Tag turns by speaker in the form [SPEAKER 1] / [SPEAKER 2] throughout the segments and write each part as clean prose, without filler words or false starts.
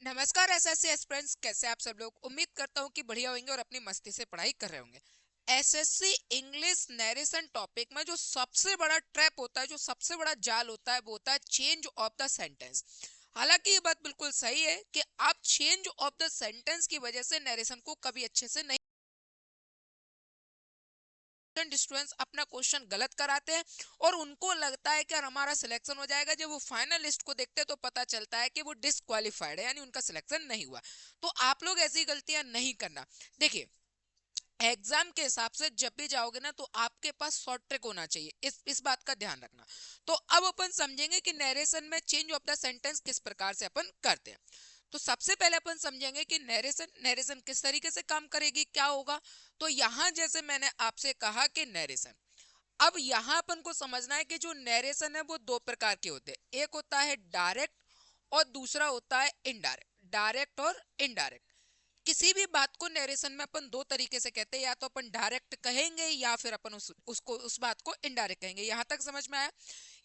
[SPEAKER 1] नमस्कार SSC aspirants, कैसे आप सब लोग। उम्मीद करता हूँ कि बढ़िया होंगे और अपनी मस्ती से पढ़ाई कर रहे होंगे। एसएससी इंग्लिश नरेशन टॉपिक में जो सबसे बड़ा ट्रैप होता है, जो सबसे बड़ा जाल होता है, वो होता है चेंज ऑफ द सेंटेंस। हालांकि ये बात बिल्कुल सही है कि आप चेंज ऑफ द सेंटेंस की वजह से नरेशन को कभी अच्छे से नहीं स्टूडेंट्स अपना क्वेश्चन गलत कराते हैं और उनको लगता है कि यार हमारा सिलेक्शन हो जाएगा। जब वो फाइनल लिस्ट को देखते हैं तो पता चलता है कि वो डिसक्वालीफाइड है, यानी उनका सिलेक्शन नहीं हुआ। तो आप लोग ऐसी गलतियां नहीं करना। देखिए, एग्जाम के हिसाब से जब भी जाओगे ना तो आपके पास शॉर्ट ट्रिक होना चाहिए, इस बात का ध्यान रखना। तो अब अपन समझेंगे कि नरेशन में चेंज ऑफ द सेंटेंस किस प्रकार से अपन करते हैं। तो सबसे पहले अपन समझेंगे कि नरेशन नरेशन किस तरीके से काम करेगी, क्या होगा। तो यहां जैसे मैंने आपसे कहा कि नरेशन, अब यहां अपन को समझना है कि जो नरेशन है वो दो प्रकार के होते हैं। एक होता है डायरेक्ट और दूसरा होता है इनडायरेक्ट। डायरेक्ट और इनडायरेक्ट, किसी भी बात को नरेशन में अपन दो तरीके से कहते हैं, या तो अपन डायरेक्ट कहेंगे या फिर अपन उस बात को इनडायरेक्ट कहेंगे। यहां तक समझ में आया।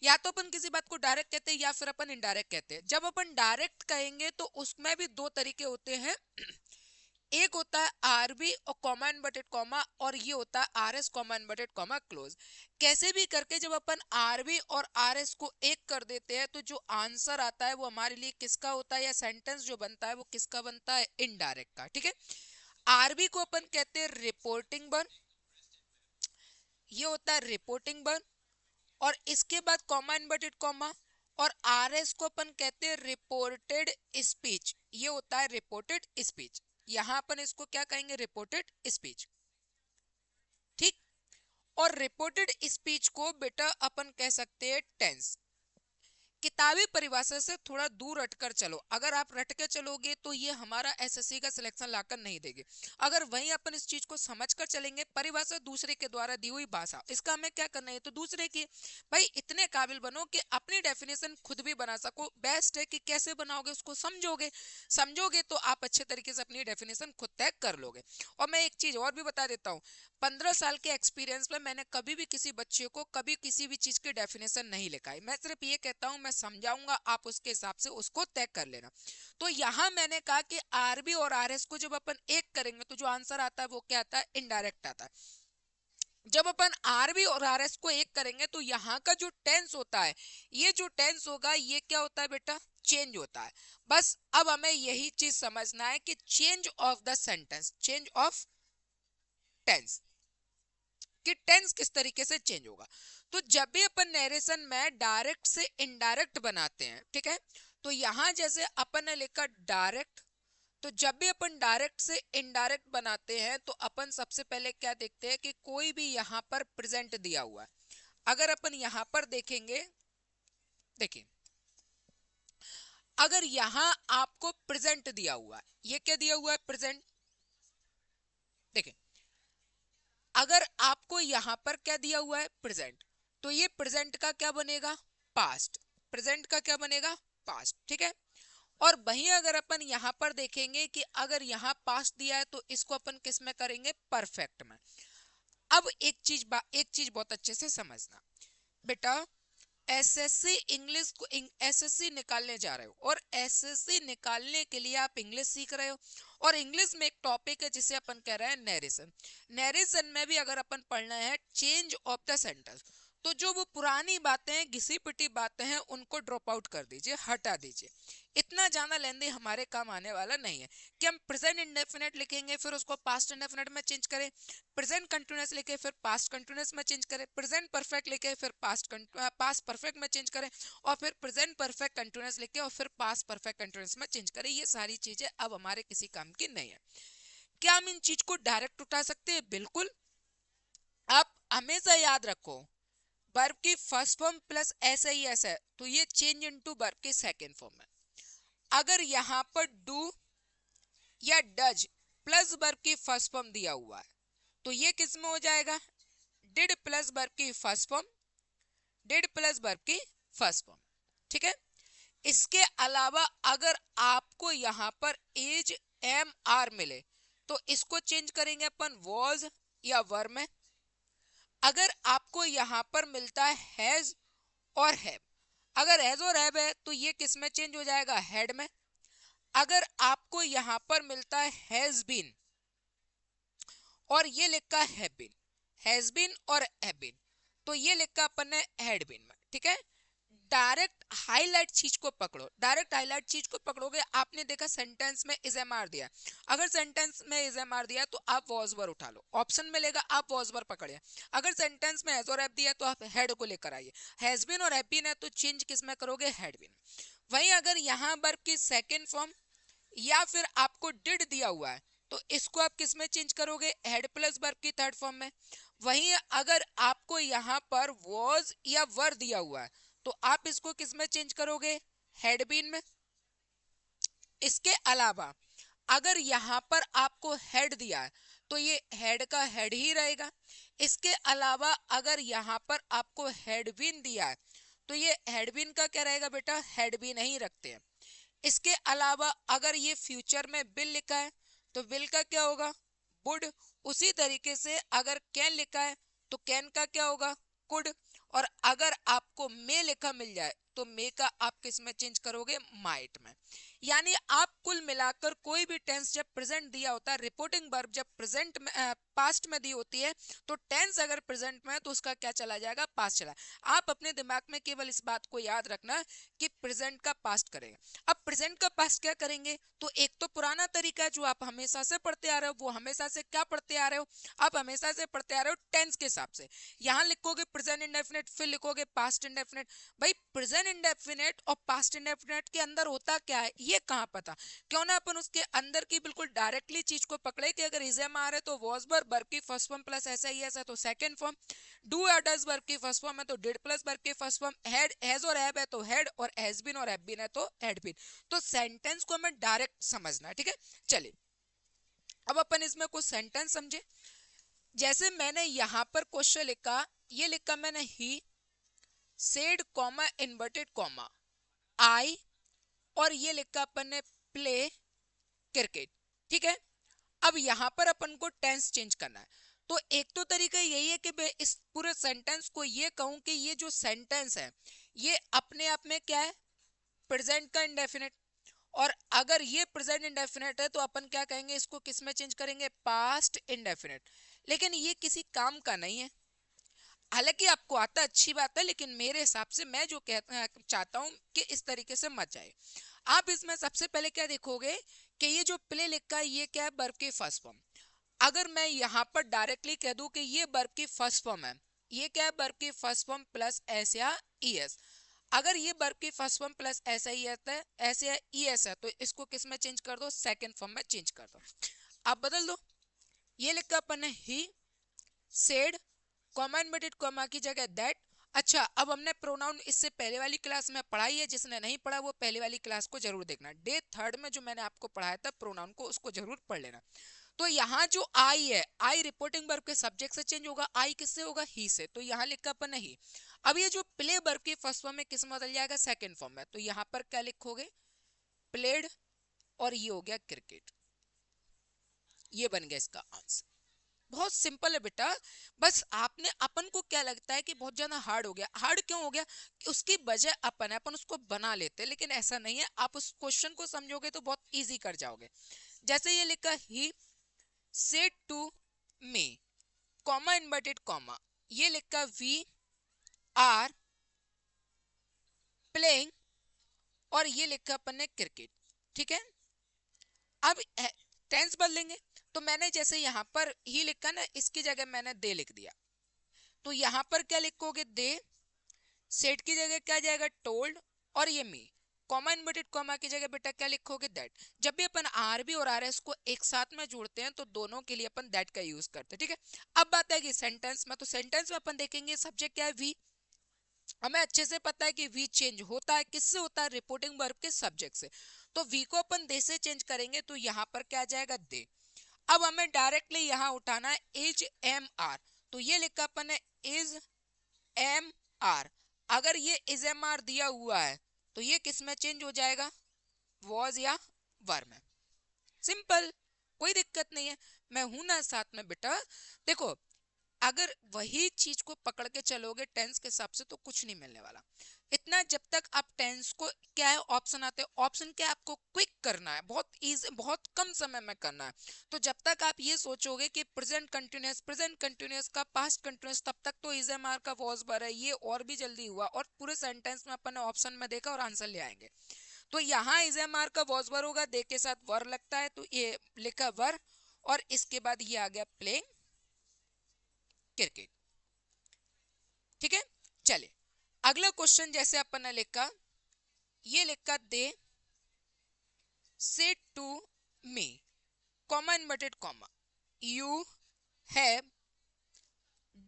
[SPEAKER 1] या तो अपन किसी बात को डायरेक्ट कहते हैं या फिर अपन इनडायरेक्ट कहते हैं। जब अपन डायरेक्ट कहेंगे तो उसमें भी दो तरीके होते हैं। एक होता है आरबी और कॉमा इनवर्टेड कॉमा, और ये होता है RS comma inverted comma close. कैसे भी करके जब अपन आरबी और आरएस को एक कर देते हैं तो जो आंसर आता है वो हमारे लिए किसका होता है, या सेंटेंस जो बनता है वो किसका बनता है, इनडायरेक्ट का। ठीक है। आरबी को अपन कहते हैं रिपोर्टिंग बर्न, ये होता है रिपोर्टिंग बर्न। और इसके बाद कॉमा इनवर्टेड कॉमा, और आरएस को अपन कहते हैं रिपोर्टेड स्पीच, ये होता है रिपोर्टेड स्पीच। यहां अपन इसको क्या कहेंगे, रिपोर्टेड स्पीच। ठीक। और रिपोर्टेड स्पीच को बेटा अपन कह सकते हैं टेंस। किताबी परिभाषा से थोड़ा दूर हटकर चलो। अगर आप रट के चलोगे तो ये हमारा एसएससी का सिलेक्शन लाकर नहीं देगी। अगर वहीं अपन इस चीज को समझकर चलेंगे, परिभाषा दूसरे के द्वारा दी हुई भाषा, इसका हमें क्या करना है, तो दूसरे की। भाई इतने काबिल बनो कि अपनी डेफिनेशन खुद भी बना सको। बेस्ट है कि कैसे बनाओगे उसको समझोगे। समझोगे तो आप अच्छे तरीके से अपनी डेफिनेशन खुद तय कर लोगे। और मैं एक चीज और भी बता देता हूँ, 15 साल के एक्सपीरियंस में मैंने कभी भी किसी बच्चे को कभी किसी भी चीज की डेफिनेशन नहीं लिखाई। मैं सिर्फ ये कहता हूं मैं समझाऊंगा, आप उसके हिसाब से उसको तय कर लेना। तो यहां मैंने कहा कि आरबी और आरएस को जब अपन एक करेंगे तो जो आंसर आता है वो क्या आता है, इनडायरेक्ट आता है। जब अपन आरबी और आरएस को एक करेंगे तो यहाँ का जो टेंस होता है, ये जो टेंस होगा ये क्या होता है बेटा, चेंज होता है। बस अब हमें यही चीज समझना है कि change of the sentence, change of tense, कि टेंस किस तरीके से चेंज होगा। तो जब भी अपन नरेशन में डायरेक्ट से इनडायरेक्ट बनाते हैं, ठीक है, तो यहां जैसे अपन ने लिखा डायरेक्ट, तो जब भी अपन डायरेक्ट से इनडायरेक्ट बनाते हैं तो अपन सबसे पहले क्या देखते हैं कि कोई भी यहां पर प्रेजेंट दिया हुआ है। अगर अपन यहां पर देखेंगे, देखिए, अगर यहां आपको प्रेजेंट दिया हुआ है, ये क्या दिया हुआ है, प्रेजेंट। देखिए, अगर आपको यहां पर क्या दिया हुआ है, प्रेजेंट, तो ये प्रेजेंट का क्या बनेगा, पास्ट। प्रेजेंट का क्या बनेगा, पास्ट। ठीक है। और वहीं अगर अपन यहां पर देखेंगे कि अगर यहां पास्ट दिया है तो इसको अपन किस में करेंगे, परफेक्ट में। अब एक चीज बहुत अच्छे से समझना बेटा, एसएससी इंग्लिश को एसएससी निकालने जा रहे हो, और एसएससी निकालने के लिए आप इंग्लिश सीख रहे हो। और इंग्लिश में एक टॉपिक है जिसे अपन कह रहे हैं नरेशन। नरेशन में भी अगर अपन पढ़ना है चेंज ऑफ द सेंटेंस, तो जो वो पुरानी बातें हैं, घिसी पिटी बातें हैं, उनको ड्रॉप आउट कर दीजिए, हटा दीजिए। इतना ज्यादा लेंदी हमारे काम आने वाला नहीं है कि हम प्रेजेंट इंडेफिनेट लिखेंगे फिर उसको पास्ट इंडेफिनेट में चेंज करें, प्रेजेंट कंटिन्यूअस लिखे फिर पास्ट कंटिन्यूअस में चेंज करें, प्रेजेंट परफेक्ट लिखे फिर पास्ट परफेक्ट में चेंज करें, और फिर प्रेजेंट परफेक्ट कंटिन्यूअस लिखे और फिर पास्ट परफेक्ट कंटिन्यूअस में चेंज करें। ये सारी चीजें अब हमारे किसी काम की नहीं है। क्या हम इन चीज को डायरेक्ट उठा सकते हैं, बिल्कुल। आप हमेशा याद रखो, वर्ब की फर्स्ट फॉर्म प्लस ऐसा ही ऐसा है तो ये चेंज इनटू वर्ब के सेकंड फॉर्म में। अगर यहां पर डू या डज प्लस वर्ब की फर्स्ट फॉर्म दिया हुआ है तो ये किस में हो जाएगा, डिड प्लस वर्ब की first form, did plus verb की फर्स्ट फॉर्म। ठीक है। इसके अलावा अगर आपको यहां पर एज एम आर मिले तो इसको चेंज करेंगे अपन वॉज या वर में। अगर आपको यहां पर मिलता है हैज और हैव, अगर हैज और हैव है तो ये किस में चेंज हो जाएगा, हेड में। अगर आपको यहां पर मिलता है हैज बीन और ये लिखा है बीन, हैज बीन और हैव बीन, तो ये लिखा अपन ने हैड बीन में, ठीक है। डायरेक्ट हाईलाइट चीज को पकड़ो, डायरेक्ट हाईलाइट चीज को पकड़ोगे। आपने देखा सेंटेंस में इज एम आर दिया, अगर सेंटेंस में इज एम आर दिया तो आप वॉज वर उठा लो, ऑप्शन मिलेगा आप वॉज वर पकड़िए। अगर सेंटेंस में हैज और हैव दिया तो आप हैड को लेकर आइए, हैज बीन और हैव बीन है तो चेंज किस में करोगे, हैड बीन। वहीं अगर यहां वर्ब की सेकेंड फॉर्म या फिर आपको डिड दिया हुआ है तो इसको आप किस में चेंज करोगे, हेड प्लस वर्ब की थर्ड फॉर्म में। वहीं अगर आपको यहां पर वॉज या वर दिया हुआ है तो आप इसको किस में चेंज करोगे, हेड बीन में। इसके अलावा अगर यहां पर आपको हेड दिया है तो ये हेड का हेड ही रहेगा। इसके अलावा अगर यहां पर आपको हेड बीन दिया है तो ये हेड बीन का क्या रहेगा बेटा, हेड बीन ही रखते हैं। इसके अलावा अगर ये फ्यूचर में बिल लिखा है तो बिल का क्या होगा, वुड। उसी तरीके से अगर कैन लिखा है तो कैन का क्या होगा, कुड। और अगर आपको मे लिखा मिल जाए तो मे का आप किस में चेंज करोगे, माइट में। यानी आप कुल मिलाकर कोई भी टेंस जब प्रेजेंट दिया होता है, रिपोर्टिंग वर्ब जब प्रेजेंट में पास्ट में दी होती है तो टेंस अगर प्रेजेंट में है तो उसका क्या चला जाएगा, पास्ट चला। आप अपने दिमाग में केवल इस बात को याद रखना कि प्रेजेंट का पास्ट करेंगे। अब प्रेजेंट का पास्ट क्या करेंगे, तो एक तो पुराना तरीका जो आप हमेशा से पढ़ते आ रहे हो, वो हमेशा से क्या पढ़ते आ रहे हो, आप हमेशा से पढ़ते आ रहे हो टेंस के हिसाब से। यहां लिखोगे प्रेजेंट इंडेफिनिट, फिर लिखोगे पास्ट इंडेफिनिट। भाई प्रेजेंट इंडेफिनिट और पास्ट इंडेफिनिट के अंदर होता क्या है ये कहां पता, क्यों ना अपन उसके अंदर की बिल्कुल डायरेक्टली चीज को पकड़े कि अगर इज एम आ रहे तो वॉज वर्ब की फर्स्ट फॉर्म प्लस ऐसा ही ऐसा तो सेकंड फॉर्म, डू और डज वर्ब की फर्स्ट फॉर्म है तो डिड प्लस वर्ब की फर्स्ट फॉर्म, हैड हैज और हैव है तो हैड, और हैज बीन और हैव बीन है तो हैड बीन। तो सेंटेंस को हमें डायरेक्ट समझना है, ठीक है। चलिए अब अपन इसमें कुछ सेंटेंस समझे। जैसे मैंने यहां पर क्वेश्चन लिखा, ये लिखा मैंने he said comma inverted comma I, और ये लिखा अपन ने प्ले क्रिकेट, ठीक है। अब यहां पर अपन को टेंस चेंज करना है। तो एक तो तरीका यही है कि मैं इस पूरे सेंटेंस को ये कहूं कि ये जो सेंटेंस है ये अपने आप में क्या है, प्रेजेंट का इंडेफिनिट। और अगर ये प्रेजेंट इंडेफिनिट है तो अपन क्या कहेंगे, इसको किस में चेंज करेंगे, पास्ट इंडेफिनिट। लेकिन ये किसी काम का नहीं है। हालांकि आपको आता अच्छी बात है, लेकिन मेरे हिसाब से मैं जो चाहता हूं कि इस तरीके से मत जाए। आप इसमें सबसे पहले क्या देखोगे कि ये जो प्ले लिखा है ये क्या है, वर्ब की फर्स्ट फॉर्म। अगर मैं यहाँ पर डायरेक्टली कह दूं कि ये वर्ब की फर्स्ट फॉर्म है, ये क्या है, वर्ब की फर्स्ट फॉर्म प्लस एस या ई एस। अगर ये वर्ब की फर्स्ट फॉर्म प्लस ऐसा ही है, ऐसे या ई एस है, तो इसको किस में चेंज कर दो, सेकंड फॉर्म में चेंज कर दो। आप बदल दो, ये लिखा अपन ने ही सेड कॉमा इनवर्टेड कॉमा की जगह दैट। अच्छा अब हमने प्रोनाउन इससे पहले वाली क्लास में पढ़ाई है, जिसने नहीं पढ़ा वो पहले वाली क्लास को जरूर देखना, डे थर्ड में जो मैंने आपको पढ़ाया था प्रोनाउन को, उसको जरूर पढ़ लेना। तो यहाँ जो आई है, आई रिपोर्टिंग वर्ब के सब्जेक्ट से चेंज होगा, आई किससे होगा, ही से, तो यहाँ लिखा अपन नहीं। अब ये जो प्ले वर्ब की फर्स्ट फॉर्म में किस में बदल जाएगा, सेकंड फॉर्म में, तो यहाँ पर क्या लिखोगे, प्लेड, और ये हो गया क्रिकेट। ये बन गया इसका आंसर। बहुत सिंपल है बेटा। बस आपने, अपन को क्या लगता है कि बहुत ज्यादा हार्ड हो गया, हार्ड क्यों हो गया कि उसकी वजह अपन उसको बना लेते हैं, लेकिन ऐसा नहीं है। आप उस क्वेश्चन को समझोगे तो बहुत इजी कर जाओगे। जैसे ये लिखा he said to me comma inverted comma, ये लिखा वी आर प्लेइंग, और ये लिखा अपन ने क्रिकेट, ठीक है। अब टेंस बदलेंगे, तो मैंने जैसे यहाँ पर ही लिखा ना, इसकी जगह मैंने दे लिख दिया, तो यहाँ पर क्या लिखोगे, दे। सेट की जगह क्या जाएगा, टोल्ड, और ये मी, कॉमा इन्वर्टेड कॉमा की जगह बेटा क्या लिखोगे, दैट। जब भी अपन आर भी और आर एस को एक साथ में जोड़ते हैं तो दोनों के लिए अपन दैट का यूज करते हैं, ठीक है। अब बात है कि सेंटेंस में, तो सेंटेंस में अपन देखेंगे सब्जेक्ट क्या है, वी। हमें अच्छे से पता है कि वी चेंज होता है, किससे होता है, रिपोर्टिंग वर्ब के सब्जेक्ट से। तो वी को अपन दे से चेंज करेंगे तो यहाँ पर क्या जाएगा, दे। अब हमें डायरेक्टली यहाँ उठाना है इज एम आर, तो ये लिखा अपन ने इज एम आर। अगर ये इज एम आर दिया हुआ है तो ये किस में चेंज हो जाएगा, वॉज या वर में। सिंपल, कोई दिक्कत नहीं है, मैं हूं ना साथ में बेटा। देखो अगर वही चीज को पकड़ के चलोगे टेंस के हिसाब से तो कुछ नहीं मिलने वाला। इतना जब तक आप टेंस को, क्या है ऑप्शन आते हैं, ऑप्शन क्या है, आपको क्विक करना है, बहुत इजी, बहुत कम समय में करना है। तो जब तक आप ये सोचोगे कि प्रेजेंट कंटिन्यूअस का पास्ट कंटिन्यूअस, तब तक तो इज एम आर का वॉज बर है, ये और भी जल्दी हुआ और पूरे सेंटेंस में अपन ने ऑप्शन में देखा और आंसर ले आएंगे। तो यहाँ इज एम आर का वॉज बर होगा, दे के साथ वर लगता है तो ये लिखा वर, और इसके बाद ये आ गया प्लेइंग क्रिकेट। ठीक है, चलिए अगला क्वेश्चन जैसे अपन ने लिखा, ये लिखा they say to me, comma inverted comma, you have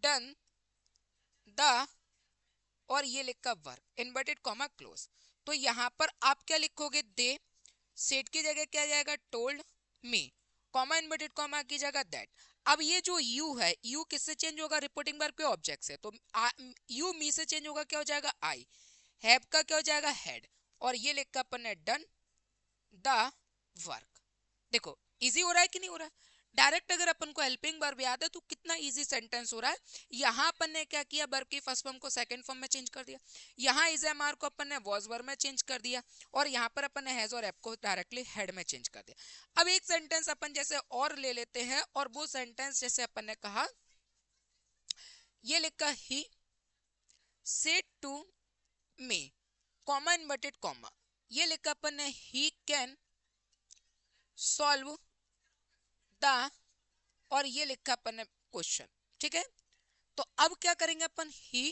[SPEAKER 1] done the, और ये लिखा वर्क इनवर्टेड कॉमा क्लोज। तो यहां पर आप क्या लिखोगे, दे, सेट की जगह क्या जाएगा, told me, comma inverted comma की जगह दैट। अब ये जो यू है, यू किससे चेंज होगा, रिपोर्टिंग वर्ब के ऑब्जेक्ट से, तो यू मी से चेंज होगा, क्या हो जाएगा, आई, हैव का क्या हो जाएगा, हैड, और ये लिखा अपन ने डन द वर्क। देखो इजी हो रहा है कि नहीं हो रहा है, डायरेक्ट अगर अपन को हेल्पिंग वर्ब याद है तो कितना इजी सेंटेंस हो रहा है। यहाँ अपन ने क्या किया, वर्ब की फर्स्ट फॉर्म को सेकंड फॉर्म में चेंज कर दिया, यहाँ इज एम आर को अपन ने वॉज वर्ब में चेंज कर दिया, और यहाँ पर अपन ने हैज और हैव को डायरेक्टली हेड में चेंज कर दिया। अब एक सेंटेंस अपन जैसे और ले लेते हैं, और वो सेंटेंस जैसे अपन ने कहा, ये लिखा he said to me, comma inverted comma, ये लिखा अपन ने ही कैन सॉल्व द, और ये लिखा अपन ने क्वेश्चन। ठीक है, तो अब क्या करेंगे अपन, ही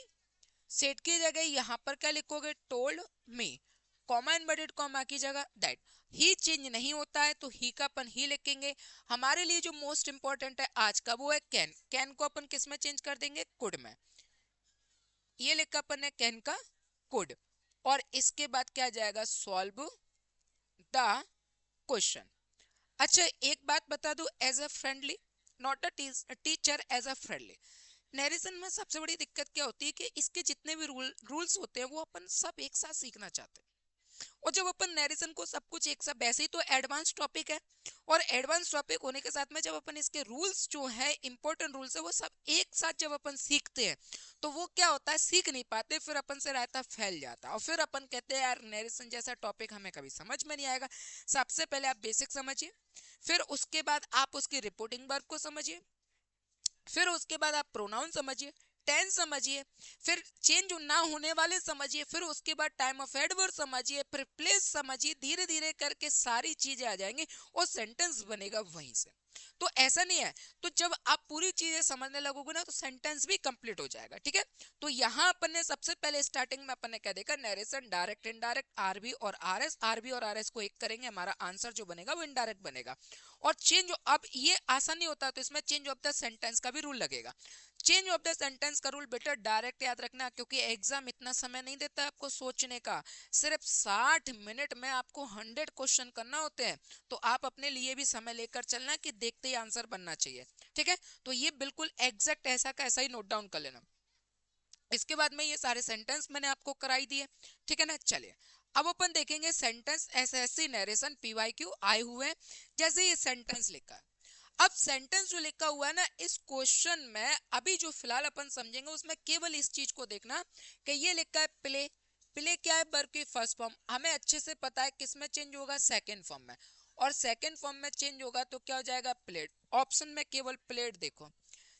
[SPEAKER 1] सेट की जगह यहां पर क्या लिखोगे, told me, comma inverted comma की जगह दैट। ही चेंज नहीं होता है तो ही का अपन ही लिखेंगे। हमारे लिए जो मोस्ट इंपॉर्टेंट है आज का वो है कैन, कैन को अपन किस में चेंज कर देंगे, कुड में, ये लिखा अपन ने कैन का कुड, और इसके बाद क्या जाएगा, सॉल्व द क्वेश्चन। अच्छा एक बात बता दूं, as a friendly, not a teacher, as a friendly. Narration में सबसे बड़ी दिक्कत क्या होती है कि इसके जितने भी रूल्स होते हैं वो अपन सब एक साथ सीखना चाहते हैं, और जब अपन नरेशन को सब कुछ एक साथ, वैसे ही तो एडवांस टॉपिक है, और एडवांस टॉपिक होने के साथ में जब अपन इसके रूल्स जो है, इंपॉर्टेंट रूल्स है, वो सब एक साथ जब अपन सीखते हैं तो वो क्या होता है, सीख नहीं पाते, फिर अपन से रायता फैल जाता है, और फिर अपन कहते हैं यार नरेशन जैसा टॉपिक हमें कभी समझ में नहीं आएगा। सबसे पहले आप बेसिक समझिए, फिर उसके बाद आप उसकी रिपोर्टिंग वर्ब को समझिए, फिर उसके बाद आप प्रोनाउन समझिए, टेंस समझिए, फिर चेंज ना होने वाले समझिए, फिर उसके बाद टाइम ऑफ एडवर्ब समझिए, फिर प्लेस समझिए, धीरे धीरे करके सारी चीजें आ जाएंगी और सेंटेंस बनेगा वहीं से। तो ऐसा नहीं है, तो जब आप पूरी चीजें समझने लगोगे ना तो सेंटेंस भी कंप्लीट हो जाएगा। ठीक है, तो यहाँ अपन ने सबसे पहले स्टार्टिंग में अपन ने क्या देखा, नरेशन, डायरेक्ट, इनडायरेक्ट, आरबी और आरएस, आरबी और आरएस को एक करेंगे, हमारा आंसर जो बनेगा वो इनडायरेक्ट बनेगा। और चेंज, अब ये आसान नहीं होता तो इसमें चेंज ऑफ द सेंटेंस का भी रूल लगेगा। चेंज ऑफ द सेंटेंस का रूल बेटा डायरेक्ट याद रखना, क्योंकि एग्जाम इतना समय नहीं देता है आपको सोचने का, सिर्फ 60 मिनट में आपको 100 क्वेश्चन करना होते हैं, तो आप अपने लिए भी समय लेकर चलना कि देखते ही आंसर बनना चाहिए। ठीक है, तो ये बिल्कुल एग्जैक्ट ऐसा का ऐसा ही नोट डाउन कर लेना। इसके बाद में ये सारे सेंटेंस मैंने आपको कराई दिए। ठीक है ना, चलिए अब अपन देखेंगे सेंटेंस, एसएससी, नरेशन, पीवाईक्यू आए हुए हैं। जैसे ये सेंटेंस लिखा है, अब सेंटेंस जो लिखा हुआ है ना इस क्वेश्चन में, अभी जो फिलहाल अपन समझेंगे उसमें केवल इस चीज को देखना कि ये लिखा है प्ले, प्ले क्या है, वर्ब की फर्स्ट फॉर्म, हमें अच्छे से पता है किस में चेंज होगा, सेकंड फॉर्म में, और सेकंड फॉर्म में चेंज होगा तो क्या हो जाएगा, प्लेट। ऑप्शन में केवल प्लेट देखो,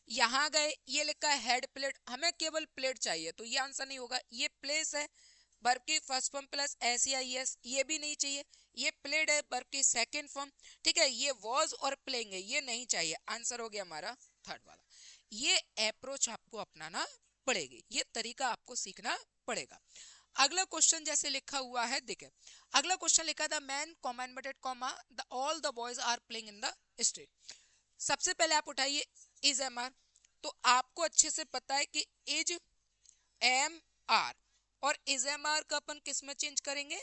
[SPEAKER 1] यहाँ गए ये लिखा है हेड प्लेट, हमें केवल प्लेट चाहिए तो ये आंसर नहीं होगा। ये प्लेस है, वर्ब की फर्स्ट फॉर्म प्लस एस या एस, ये भी नहीं चाहिए। ये प्लेड है, वर्ब की सेकंड फॉर्म। ठीक है, ये वॉज और प्लेइंग है, ये नहीं चाहिए, आंसर हो गया हमारा थर्ड वाला। ये अप्रोच आपको अपनाना पड़ेगी, ये तरीका आपको सीखना पड़ेगा। अगला क्वेश्चन जैसे लिखा हुआ है, देखे अगला क्वेश्चन लिखा था, man comma inverted comma the all the boys are playing in the street. सबसे पहले आप उठाइए इज एम आर, तो आपको अच्छे से पता है कि इज एम आर, और इज एम आर का अपन किस में चेंज करेंगे,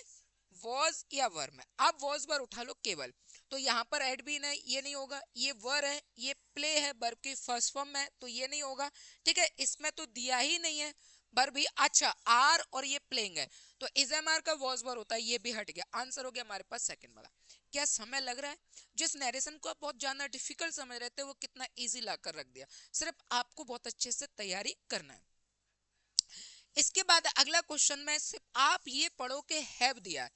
[SPEAKER 1] वॉज या वर में। आप वॉज वर उठा लो केवल, तो यहाँ पर एड भी नहीं, ये नहीं होगा। ये वर है, ये प्ले है, वर्ब की फर्स्ट फॉर्म में, तो ये नहीं होगा। ठीक है, इसमें तो दिया ही नहीं है वर्ब भी। अच्छा आर और ये प्लेइंग है, तो इज एम आर का वॉज वर होता है, ये भी हट गया, आंसर हो गया हमारे पास सेकंड वाला। क्या समय लग रहा है? जिस नरेशन को आप बहुत ज्यादा डिफिकल्ट समझ रहे थे वो कितना इजी ला कर रख दिया। सिर्फ आपको बहुत अच्छे से तैयारी करना है। इसके बाद अगला क्वेश्चन में सिर्फ आप ये पढ़ो कि हैव दिया है।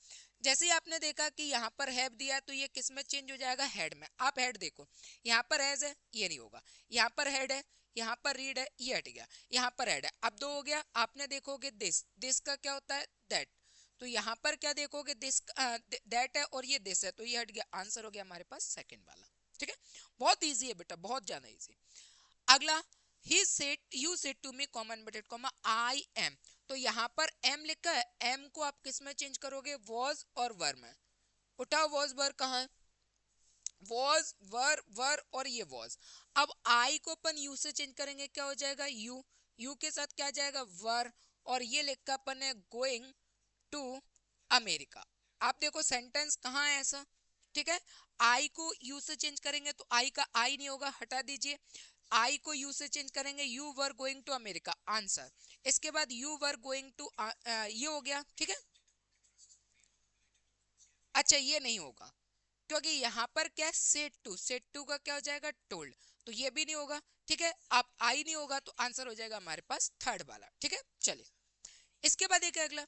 [SPEAKER 1] जैसे ही आपने देखा कि यहाँ पर हैव दिया है तो ये किस में चेंज हो जाएगा? हेड में। आप हेड देखो, यहाँ पर हैज है, ये नहीं होगा। यहाँ पर हेड है, यहाँ पर रीड है, ये हट गया। यहाँ पर हेड है, अब दो हो गया। आपने देखोगे दिस, दिस का क्या होता है? दैट। तो यहाँ पर क्या देखोगे? दिस दैट है और ये दिस है, तो ये हट गया। आंसर हो गया हमारे पास सेकंड वाला। ठीक है, बहुत इजी है बेटा, बहुत ज्यादा इजी। अगला, he said you said to me comma inverted comma I am। तो यहाँ पर m लिखा है, m को आप किस में चेंज करोगे? was और were में। उठाओ was were कहाँ है? was were और ये was। अब I को अपन you से चेंज करेंगे, क्या हो जाएगा? you के साथ क्या जाएगा? were। और ये लिखा अपन है going to अमेरिका। आप देखो सेंटेंस कहाँ है ऐसा? ठीक है, आई को यू से चेंज करेंगे तो आई का आई नहीं होगा, हटा दीजिए। आई को यू से चेंज करेंगे, you were going to America, answer. इसके बाद यू वर गोइंग टू, ये हो गया। ठीक है, अच्छा ये नहीं होगा क्योंकि यहाँ पर क्या, सेट टू का क्या हो जाएगा? टोल्ड। तो ये भी नहीं होगा। ठीक है, अब आई नहीं होगा तो आंसर हो जाएगा हमारे पास थर्ड वाला। ठीक है, चलिए इसके बाद एक अगला,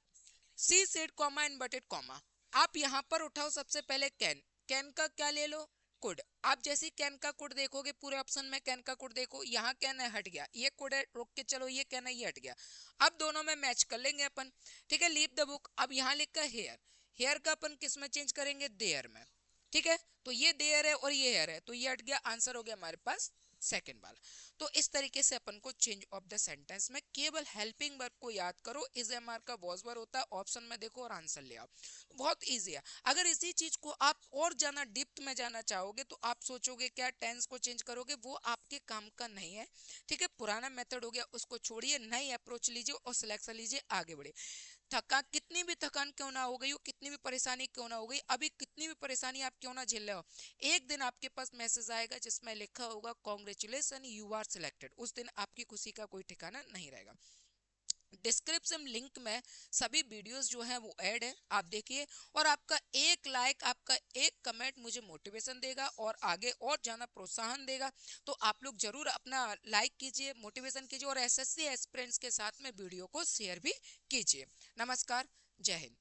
[SPEAKER 1] she said comma inverted comma. आप यहाँ पर उठाओ सबसे पहले कैन, कैन का क्या ले लो? कुड। आप जैसे कैन का कुड देखोगे पूरे ऑप्शन में, कैन का कुड देखो, यहाँ कैन है हट गया, ये कुड है रोक के चलो, ये कैन है ये हट गया। अब दोनों में मैच कर लेंगे अपन। ठीक है, लीव द बुक। अब यहाँ लिखा हेयर, हेयर का अपन किस में चेंज करेंगे? देयर में। ठीक है, तो ये देयर है और ये हेयर है, तो ये हट गया। आंसर हो गया हमारे पास सेकेंड वाला। तो इस तरीके से अपन को चेंज ऑफ द सेंटेंस में केवल हेल्पिंग वर्ब को याद करो, इज एम आर का वॉज वर्ब होता है, ऑप्शन में देखो और आंसर ले आओ। बहुत इजी है। अगर इसी चीज को आप और ज्यादा डिप्थ में जाना चाहोगे तो आप सोचोगे क्या टेंस को चेंज करोगे, वो आपके काम का नहीं है। ठीक है, पुराना मेथड हो गया उसको छोड़िए, नई अप्रोच लीजिए और सिलेक्शन लीजिए, आगे बढ़े। थका, कितनी भी थकान क्यों ना हो गई हो, कितनी भी परेशानी क्यों ना हो गई, अभी कितनी भी परेशानी आप क्यों ना झेल रहे हो, एक दिन आपके पास मैसेज आएगा जिसमें लिखा होगा कॉन्ग्रेचुलेशन यू आर सिलेक्टेड। उस दिन आपकी खुशी का कोई ठिकाना नहीं रहेगा। डिस्क्रिप्शन लिंक में सभी वीडियोस जो हैं वो ऐड है, आप देखिए। और आपका एक लाइक, आपका एक कमेंट मुझे मोटिवेशन देगा और आगे और ज्यादा प्रोत्साहन देगा। तो आप लोग जरूर अपना लाइक कीजिए, मोटिवेशन कीजिए और एसएससी एस्पिरेंट्स के साथ में वीडियो को शेयर भी कीजिए। नमस्कार, जय हिंद।